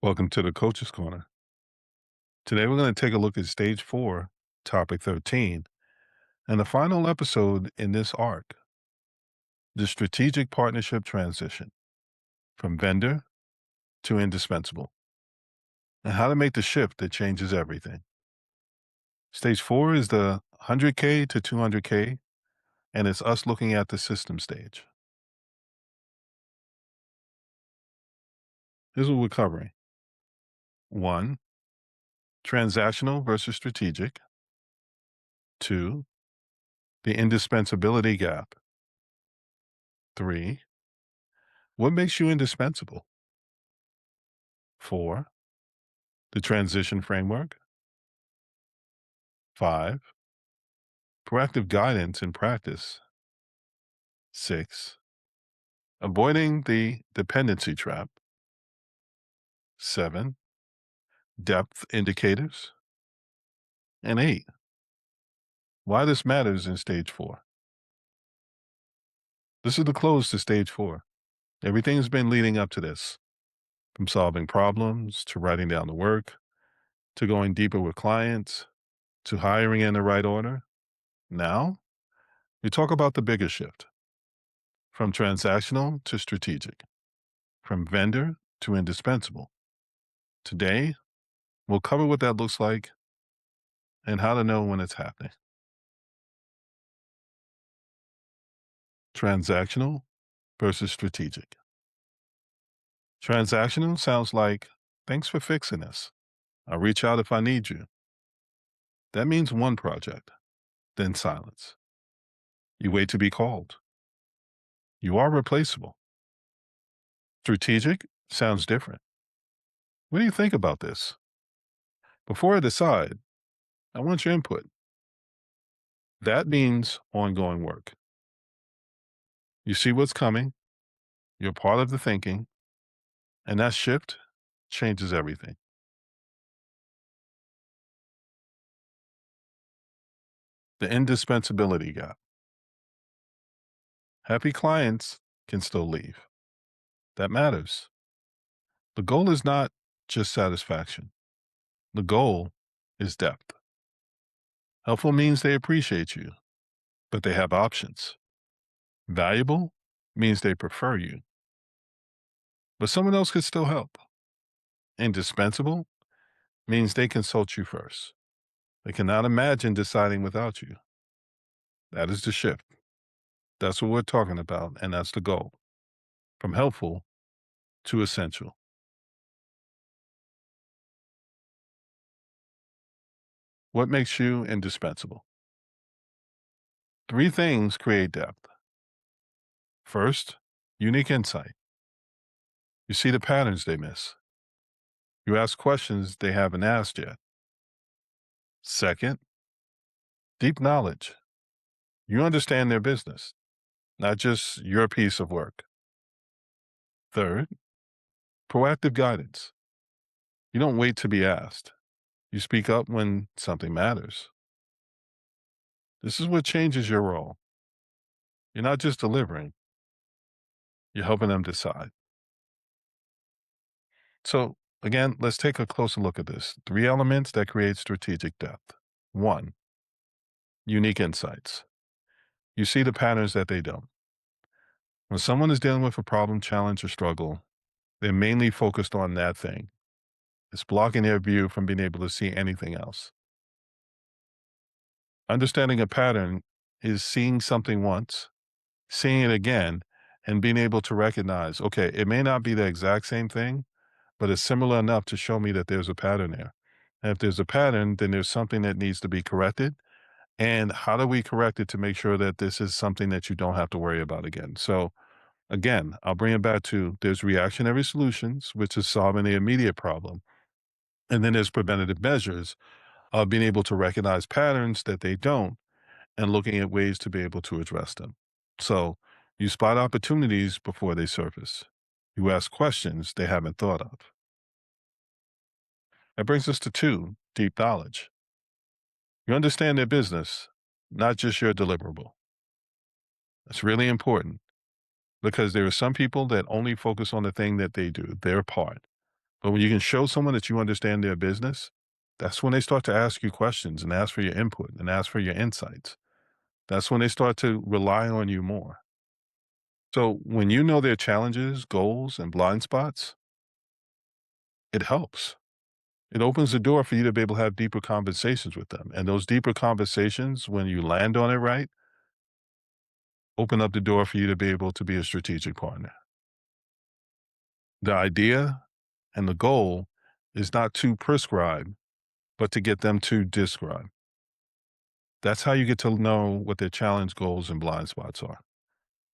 Welcome to the Coach's Corner. Today we're going to take a look at Stage 4, Topic 13, and the final episode in this arc, the strategic partnership transition from vendor to indispensable, and how to make the shift that changes everything. Stage 4 is the 100K to 200K, and it's us looking at the system stage. Here's what we're covering. 1, transactional versus strategic. 2, the indispensability gap. 3, what makes you indispensable? 4, the transition framework. 5, proactive guidance in practice. 6, avoiding the dependency trap. 7, depth indicators. And 8, why this matters in stage 4. This is the close to stage 4. Everything's been leading up to this, from solving problems to writing down the work, to going deeper with clients, to hiring in the right order. Now, we talk about the bigger shift, from transactional to strategic, from vendor to indispensable. Today, we'll cover what that looks like and how to know when it's happening. Transactional versus strategic. Transactional sounds like, thanks for fixing this. I'll reach out if I need you. That means one project, then silence. You wait to be called. You are replaceable. Strategic sounds different. What do you think about this? Before I decide, I want your input. That means ongoing work. You see what's coming, you're part of the thinking, and that shift changes everything. The indispensability gap. Happy clients can still leave. That matters. The goal is not just satisfaction. The goal is depth. Helpful means they appreciate you, but they have options. Valuable means they prefer you, but someone else could still help. Indispensable means they consult you first. They cannot imagine deciding without you. That is the shift. That's what we're talking about, and that's the goal. From helpful to essential. What makes you indispensable? 3 things create depth. First, unique insight. You see the patterns they miss. You ask questions they haven't asked yet. Second, deep knowledge. You understand their business, not just your piece of work. Third, proactive guidance. You don't wait to be asked. You speak up when something matters. This is what changes your role. You're not just delivering, you're helping them decide. So, again, let's take a closer look at this. 3 elements that create strategic depth. 1, unique insights. You see the patterns that they don't. When someone is dealing with a problem, challenge, or struggle, they're mainly focused on that thing. It's blocking their view from being able to see anything else. Understanding a pattern is seeing something once, seeing it again, and being able to recognize, okay, it may not be the exact same thing, but it's similar enough to show me that there's a pattern there. And if there's a pattern, then there's something that needs to be corrected. And how do we correct it to make sure that this is something that you don't have to worry about again? So, again, I'll bring it back to there's reactionary solutions, which is solving the immediate problem. And then there's preventative measures of being able to recognize patterns that they don't and looking at ways to be able to address them. So you spot opportunities before they surface. You ask questions they haven't thought of. That brings us to 2, deep knowledge. You understand their business, not just your deliverable. That's really important because there are some people that only focus on the thing that they do, their part. But when you can show someone that you understand their business, that's when they start to ask you questions and ask for your input and ask for your insights. That's when they start to rely on you more. So when you know their challenges, goals, and blind spots, it helps. It opens the door for you to be able to have deeper conversations with them. And those deeper conversations, when you land on it right, open up the door for you to be able to be a strategic partner. The idea and the goal is not to prescribe, but to get them to describe. That's how you get to know what their challenge, goals, and blind spots are.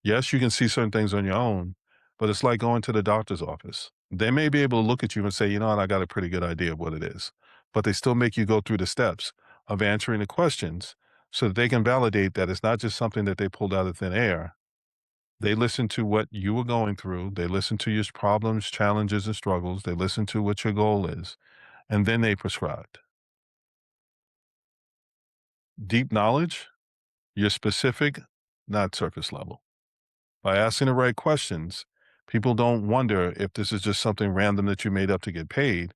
Yes, you can see certain things on your own, but it's like going to the doctor's office. They may be able to look at you and say, you know what, I got a pretty good idea of what it is. But they still make you go through the steps of answering the questions so that they can validate that it's not just something that they pulled out of thin air. They listen to what you were going through. They listen to your problems, challenges, and struggles. They listen to what your goal is, and then they prescribed. Deep knowledge, you're specific, not surface level. By asking the right questions, people don't wonder if this is just something random that you made up to get paid.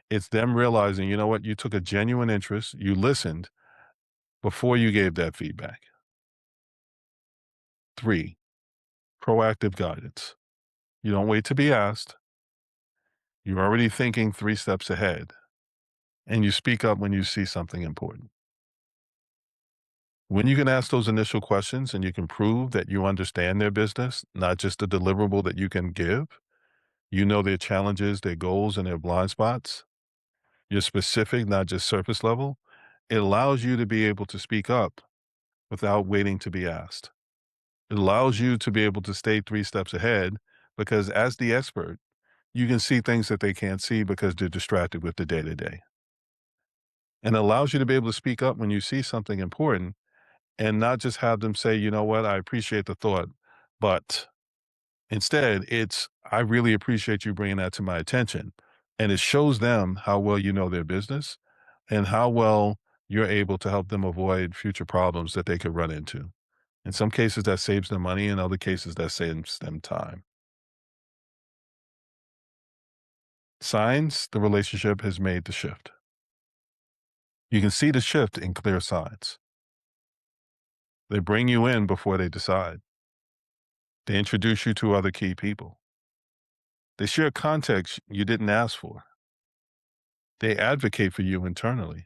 It's them realizing, you know what, you took a genuine interest, you listened before you gave that feedback. Three, proactive guidance. You don't wait to be asked. You're already thinking 3 steps ahead, and you speak up when you see something important. When you can ask those initial questions and you can prove that you understand their business, not just the deliverable that you can give, you know their challenges, their goals, and their blind spots. You're specific, not just surface level. It allows you to be able to speak up without waiting to be asked. It allows you to be able to stay 3 steps ahead because, as the expert, you can see things that they can't see because they're distracted with the day to day. And it allows you to be able to speak up when you see something important and not just have them say, you know what, I appreciate the thought, but instead it's, I really appreciate you bringing that to my attention. And it shows them how well you know their business and how well you're able to help them avoid future problems that they could run into. In some cases, that saves them money. In other cases, that saves them time. Signs the relationship has made the shift. You can see the shift in clear signs. They bring you in before they decide. They introduce you to other key people. They share context you didn't ask for. They advocate for you internally.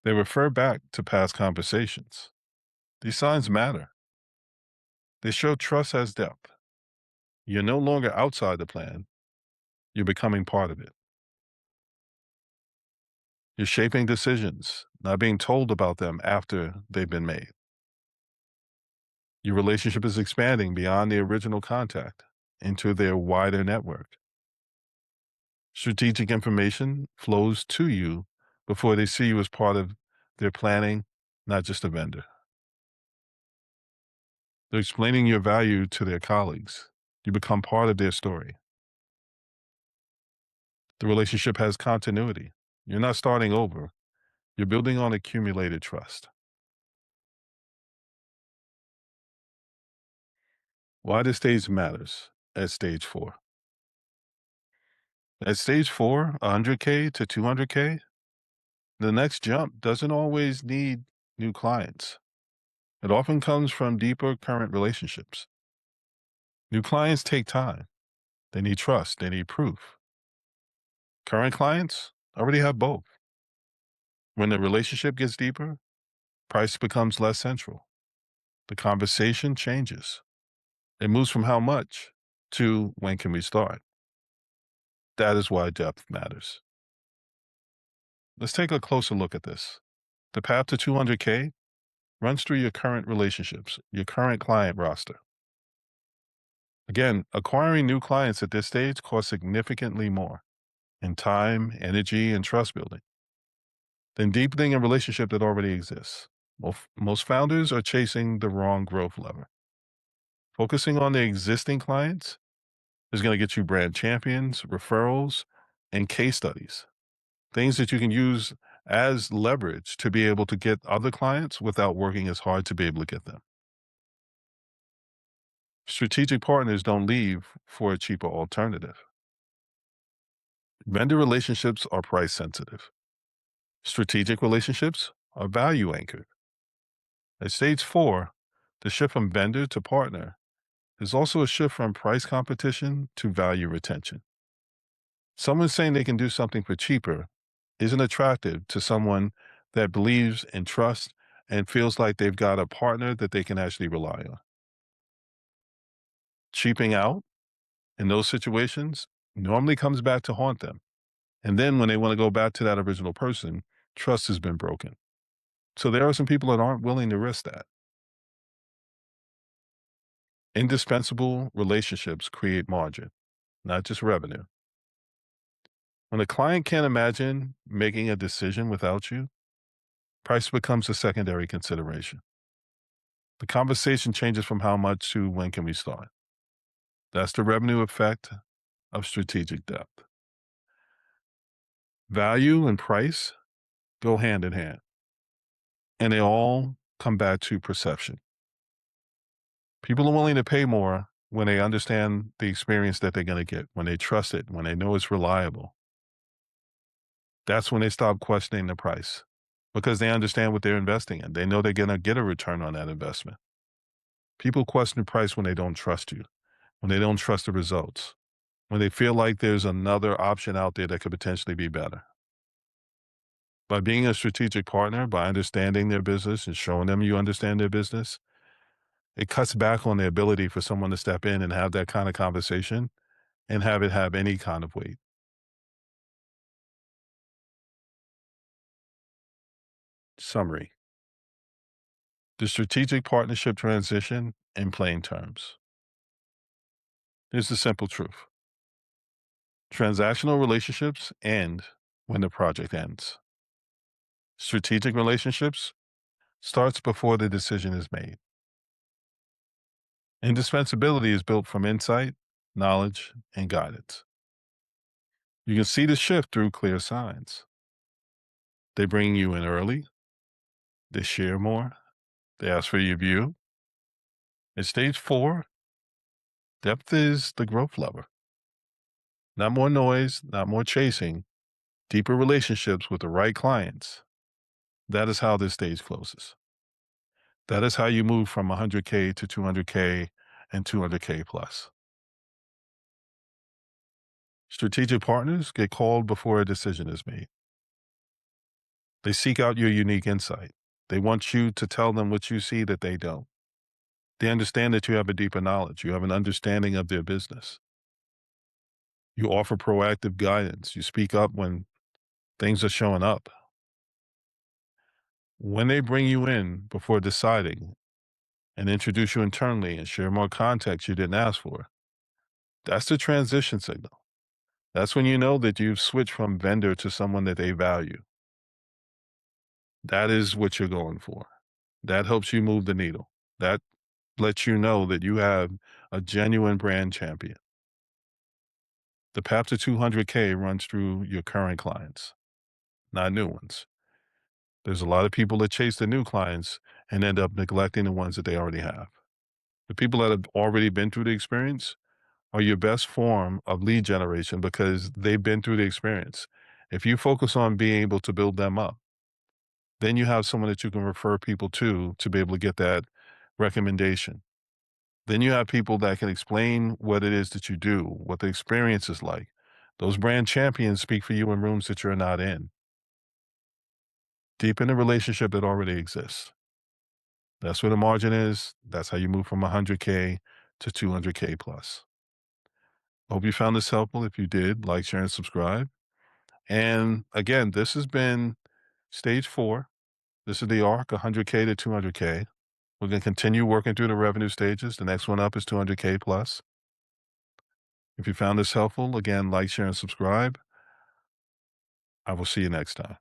They refer back to past conversations. These signs matter. They show trust has depth. You're no longer outside the plan, you're becoming part of it. You're shaping decisions, not being told about them after they've been made. Your relationship is expanding beyond the original contact into their wider network. Strategic information flows to you before they see you as part of their planning, not just a vendor. They're explaining your value to their colleagues. You become part of their story. The relationship has continuity. You're not starting over. You're building on accumulated trust. Why this stage matters at stage 4. At stage 4, 100K to 200K, the next jump doesn't always need new clients. It often comes from deeper current relationships. New clients take time. They need trust. They need proof. Current clients already have both. When the relationship gets deeper, price becomes less central. The conversation changes. It moves from how much to when can we start. That is why depth matters. Let's take a closer look at this. The path to 200K runs through your current relationships, your current client roster. Again, acquiring new clients at this stage costs significantly more in time, energy, and trust building than deepening a relationship that already exists. Most founders are chasing the wrong growth lever. Focusing on the existing clients is going to get you brand champions, referrals, and case studies, things that you can use as leverage to be able to get other clients without working as hard to be able to get them. Strategic partners don't leave for a cheaper alternative. Vendor relationships are price sensitive. Strategic relationships are value anchored. At stage four, the shift from vendor to partner is also a shift from price competition to value retention. Someone saying they can do something for cheaper isn't attractive to someone that believes and trusts and feels like they've got a partner that they can actually rely on. Cheaping out in those situations normally comes back to haunt them. And then when they want to go back to that original person, trust has been broken. So there are some people that aren't willing to risk that. Indispensable relationships create margin, not just revenue. When a client can't imagine making a decision without you, price becomes a secondary consideration. The conversation changes from how much to when can we start. That's the revenue effect of strategic depth. Value and price go hand in hand, and they all come back to perception. People are willing to pay more when they understand the experience that they're going to get, when they trust it, when they know it's reliable. That's when they stop questioning the price because they understand what they're investing in. They know they're going to get a return on that investment. People question the price when they don't trust you, when they don't trust the results, when they feel like there's another option out there that could potentially be better. By being a strategic partner, by understanding their business and showing them you understand their business, it cuts back on the ability for someone to step in and have that kind of conversation and have it have any kind of weight. Summary: the strategic partnership transition in plain terms. Here's the simple truth: transactional relationships end when the project ends. Strategic relationships starts before the decision is made. Indispensability is built from insight, knowledge, and guidance. You can see the shift through clear signs. They bring you in early, they share more, they ask for your view. At stage four, depth is the growth lever. Not more noise, not more chasing, deeper relationships with the right clients. That is how this stage closes. That is how you move from 100K to 200K and 200K plus. Strategic partners get called before a decision is made. They seek out your unique insight. They want you to tell them what you see that they don't. They understand that you have a deeper knowledge. You have an understanding of their business. You offer proactive guidance. You speak up when things are showing up. When they bring you in before deciding and introduce you internally and share more context you didn't ask for, that's the transition signal. That's when you know that you've switched from vendor to someone that they value. That is what you're going for. That helps you move the needle. That lets you know that you have a genuine brand champion. The path to 200K runs through your current clients, not new ones. There's a lot of people that chase the new clients and end up neglecting the ones that they already have. The people that have already been through the experience are your best form of lead generation because they've been through the experience. If you focus on being able to build them up, then you have someone that you can refer people to be able to get that recommendation. Then you have people that can explain what it is that you do, what the experience is like. Those brand champions speak for you in rooms that you're not in. Deepen a relationship that already exists. That's where the margin is. That's how you move from 100K to 200K plus. Hope you found this helpful. If you did, like, share, and subscribe. And again, this has been stage four. This is the arc, 100K to 200K. We're going to continue working through the revenue stages. The next one up is 200K plus. If you found this helpful, again, like, share, and subscribe. I will see you next time.